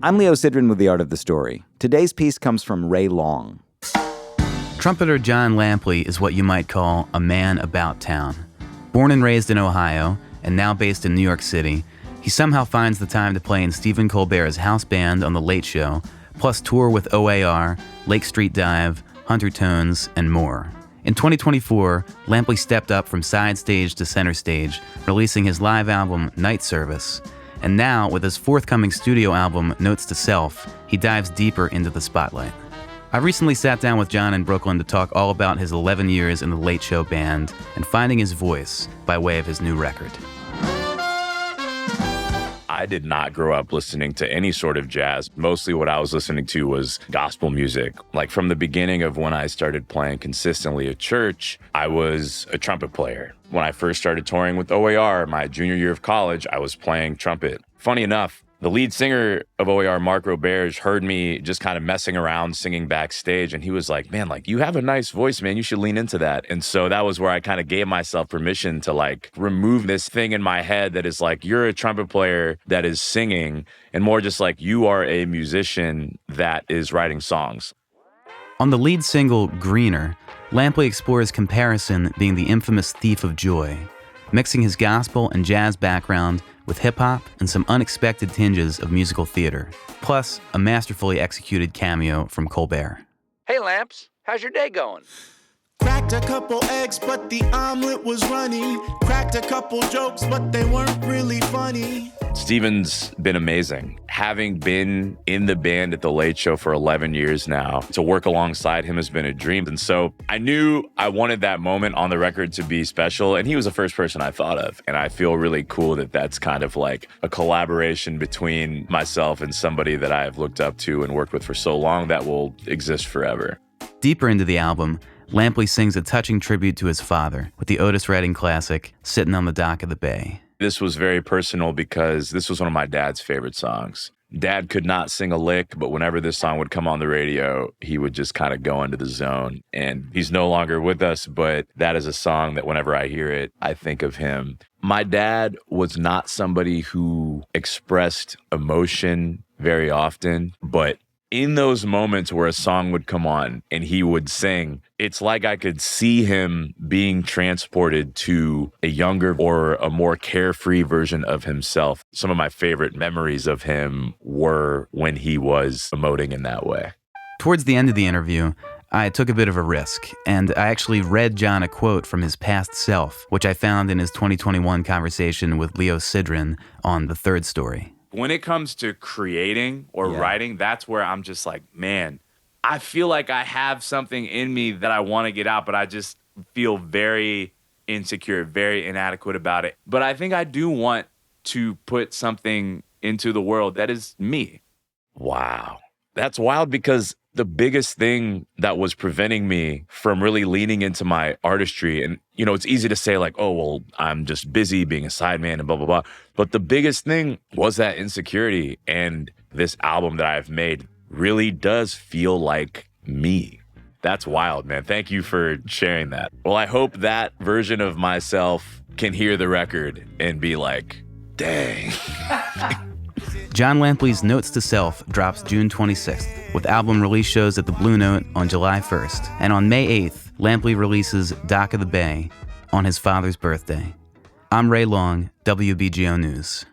I'm Leo Sidran with The Art of the Story. Today's piece comes from Ray Long. Trumpeter Jon Lampley is what you might call a man about town. Born and raised in Ohio, and now based in New York City, he somehow finds the time to play in Stephen Colbert's house band on The Late Show, plus tour with O.A.R, Lake Street Dive, Hunter Tones, and more. In 2024, Lampley stepped up from side stage to center stage, releasing his live album, Night Service. And now, with his forthcoming studio album, Notes to Self, he dives deeper into the spotlight. I recently sat down with Jon in Brooklyn to talk all about his 11 years in the Late Show band and finding his voice by way of his new record. I did not grow up listening to any sort of jazz. Mostly what I was listening to was gospel music. Like from the beginning of when I started playing consistently at church, I was a trumpet player. When I first started touring with O.A.R, my junior year of college, I was playing trumpet. Funny enough, the lead singer of O.A.R, Mark Roberge, heard me just kind of messing around singing backstage, and he was like, man, like, you have a nice voice, man. You should lean into that. And so that was where I kind of gave myself permission to like remove this thing in my head that is like, you're a trumpet player that is singing, and more just like, you are a musician that is writing songs. On the lead single, Greener, Lampley explores comparison being the infamous thief of joy, mixing his gospel and jazz background with hip-hop and some unexpected tinges of musical theater, plus a masterfully executed cameo from Colbert. Hey, Lamps, how's your day going? Cracked a couple eggs, but the omelet was runny. Cracked a couple jokes, but they weren't really funny. Steven's been amazing. Having been in the band at The Late Show for 11 years now, to work alongside him has been a dream. And so I knew I wanted that moment on the record to be special, and he was the first person I thought of. And I feel really cool that that's kind of like a collaboration between myself and somebody that I've looked up to and worked with for so long that will exist forever. Deeper into the album, Lampley sings a touching tribute to his father with the Otis Redding classic, Sitting on the Dock of the Bay. This was very personal because this was one of my dad's favorite songs. Dad could not sing a lick, but whenever this song would come on the radio, he would just kind of go into the zone. And he's no longer with us, but that is a song that whenever I hear it, I think of him. My dad was not somebody who expressed emotion very often, but in those moments where a song would come on and he would sing, it's like I could see him being transported to a younger or a more carefree version of himself. Some of my favorite memories of him were when he was emoting in that way. Towards the end of the interview, I took a bit of a risk, and I actually read Jon a quote from his past self, which I found in his 2021 conversation with Leo Sidran on The Third Story. When it comes to creating or writing, that's where I'm just like, man, I feel like I have something in me that I want to get out, but I just feel very insecure, very inadequate about it. But I think I do want to put something into the world that is me. Wow. That's wild because the biggest thing that was preventing me from really leaning into my artistry, and, you know, it's easy to say like, oh, well, I'm just busy being a sideman and blah, blah, blah. But the biggest thing was that insecurity, and this album that I've made really does feel like me. That's wild, man. Thank you for sharing that. Well, I hope that version of myself can hear the record and be like, dang. Jon Lampley's Notes to Self drops June 26th, with album release shows at the Blue Note on July 1st. And on May 8th, Lampley releases Dock of the Bay on his father's birthday. I'm Ray Long, WBGO News.